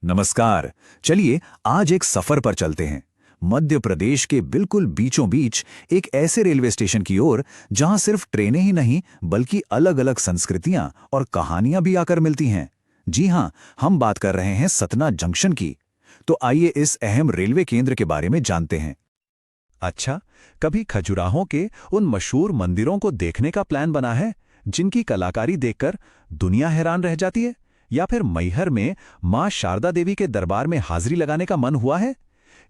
नमस्कार। चलिए आज एक सफर पर चलते हैं मध्य प्रदेश के बिल्कुल बीचों बीच एक ऐसे रेलवे स्टेशन की ओर जहां सिर्फ ट्रेनें ही नहीं बल्कि अलग-अलग संस्कृतियां और कहानियां भी आकर मिलती हैं। जी हां, हम बात कर रहे हैं सतना जंक्शन की। तो आइए इस अहम रेलवे केंद्र के बारे में जानते हैं। अच्छा, कभी खजुराहों के उन मशहूर मंदिरों को देखने का प्लान बना है जिनकी कलाकारी देखकर दुनिया हैरान रह जाती है? या फिर मैहर में मां शारदा देवी के दरबार में हाजिरी लगाने का मन हुआ है?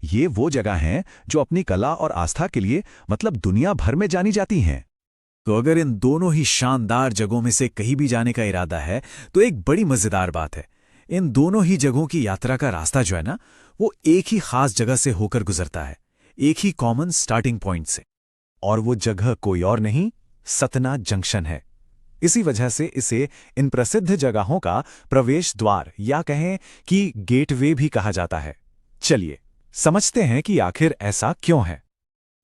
ये वो जगह हैं जो अपनी कला और आस्था के लिए दुनिया भर में जानी जाती हैं। तो अगर इन दोनों ही शानदार जगहों में से कहीं भी जाने का इरादा है तो एक बड़ी मजेदार बात है, इन दोनों ही जगहों की यात्रा का रास्ता जो है ना, वो एक ही खास जगह से होकर गुजरता है, एक ही कॉमन स्टार्टिंग पॉइंट से। और वो जगह कोई और नहीं, सतना जंक्शन है। इसी वजह से इसे इन प्रसिद्ध जगहों का प्रवेश द्वार या कहें कि गेटवे भी कहा जाता है। चलिए समझते हैं कि आखिर ऐसा क्यों है।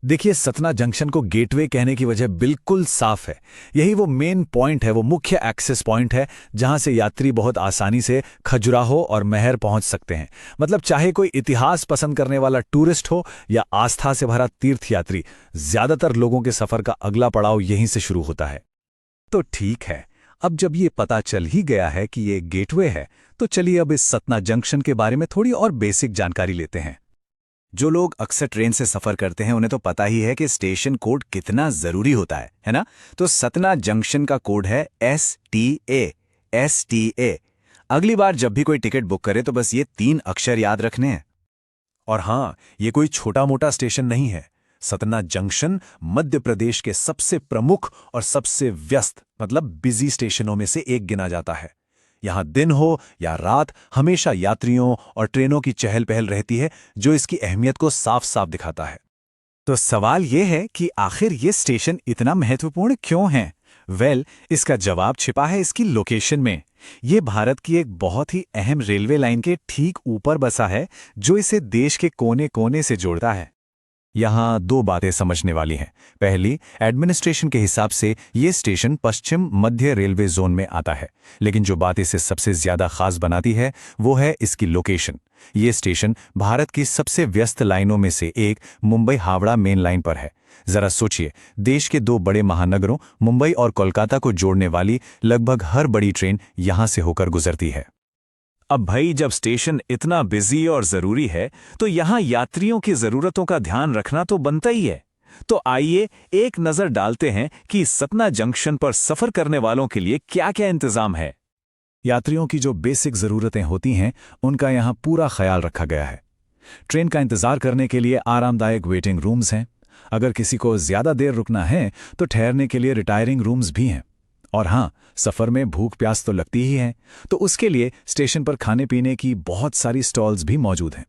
देखिए, सतना जंक्शन को गेटवे कहने की वजह बिल्कुल साफ है। यही वो मेन पॉइंट है, वो मुख्य एक्सेस पॉइंट है जहां से यात्री बहुत आसानी से खजुराहो और मैहर पहुंच सकते हैं। चाहे कोई इतिहास पसंद करने वाला टूरिस्ट हो या आस्था से भरा तीर्थ यात्री, ज्यादातर लोगों के सफर का अगला पड़ाव यहीं से शुरू होता है। तो ठीक है, अब जब ये पता चल ही गया है कि ये गेटवे है, तो चलिए अब इस सतना जंक्शन के बारे में थोड़ी और बेसिक जानकारी लेते हैं। जो लोग अक्सर ट्रेन से सफर करते हैं उन्हें तो पता ही है कि स्टेशन कोड कितना जरूरी होता है ना? तो सतना जंक्शन का कोड है STA। अगली बार जब भी कोई टिकट बुक करे तो बस ये 3 अक्षर याद रखने हैं। और हाँ, ये कोई छोटा मोटा स्टेशन नहीं है। सतना जंक्शन मध्य प्रदेश के सबसे प्रमुख और सबसे व्यस्त बिजी स्टेशनों में से एक गिना जाता है। यहां दिन हो या रात हमेशा यात्रियों और ट्रेनों की चहल पहल रहती है, जो इसकी अहमियत को साफ साफ दिखाता है। तो सवाल यह है कि आखिर ये स्टेशन इतना महत्वपूर्ण क्यों है? इसका जवाब छिपा है इसकी लोकेशन में। ये भारत की एक बहुत ही अहम रेलवे लाइन के ठीक ऊपर बसा है, जो इसे देश के कोने कोने से जोड़ता है। यहाँ 2 बातें समझने वाली हैं। पहली, एडमिनिस्ट्रेशन के हिसाब से ये स्टेशन पश्चिम मध्य रेलवे जोन में आता है, लेकिन जो बात इसे सबसे ज्यादा खास बनाती है वो है इसकी लोकेशन। ये स्टेशन भारत की सबसे व्यस्त लाइनों में से एक मुंबई हावड़ा मेन लाइन पर है। जरा सोचिए, देश के 2 बड़े महानगरों मुंबई और कोलकाता को जोड़ने वाली लगभग हर बड़ी ट्रेन यहां से होकर गुजरती है। अब भाई, जब स्टेशन इतना बिजी और जरूरी है तो यहां यात्रियों की जरूरतों का ध्यान रखना तो बनता ही है। तो आइए एक नजर डालते हैं कि सतना जंक्शन पर सफर करने वालों के लिए क्या क्या इंतजाम है। यात्रियों की जो बेसिक जरूरतें होती हैं उनका यहां पूरा ख्याल रखा गया है। ट्रेन का इंतजार करने के लिए आरामदायक वेटिंग रूम्स हैं। अगर किसी को ज्यादा देर रुकना है तो ठहरने के लिए रिटायरिंग रूम्स भी हैं। और हाँ, सफर में भूख प्यास तो लगती ही है, तो उसके लिए स्टेशन पर खाने पीने की बहुत सारी स्टॉल्स भी मौजूद हैं।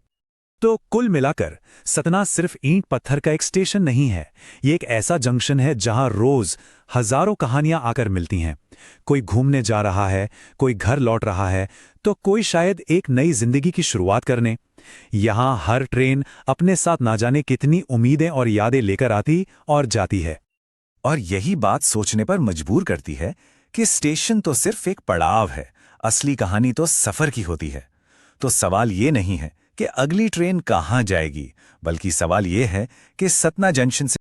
तो कुल मिलाकर सतना सिर्फ ईंट पत्थर का एक स्टेशन नहीं है, ये एक ऐसा जंक्शन है जहां रोज हजारों कहानियां आकर मिलती हैं। कोई घूमने जा रहा है, कोई घर लौट रहा है, तो कोई शायद एक नई जिंदगी की शुरुआत करने। यहां हर ट्रेन अपने साथ ना जाने कितनी उम्मीदें और यादें लेकर आती और जाती है। और यही बात सोचने पर मजबूर करती है कि स्टेशन तो सिर्फ एक पड़ाव है, असली कहानी तो सफर की होती है। तो सवाल ये नहीं है कि अगली ट्रेन कहां जाएगी, बल्कि सवाल ये है कि सतना जंक्शन से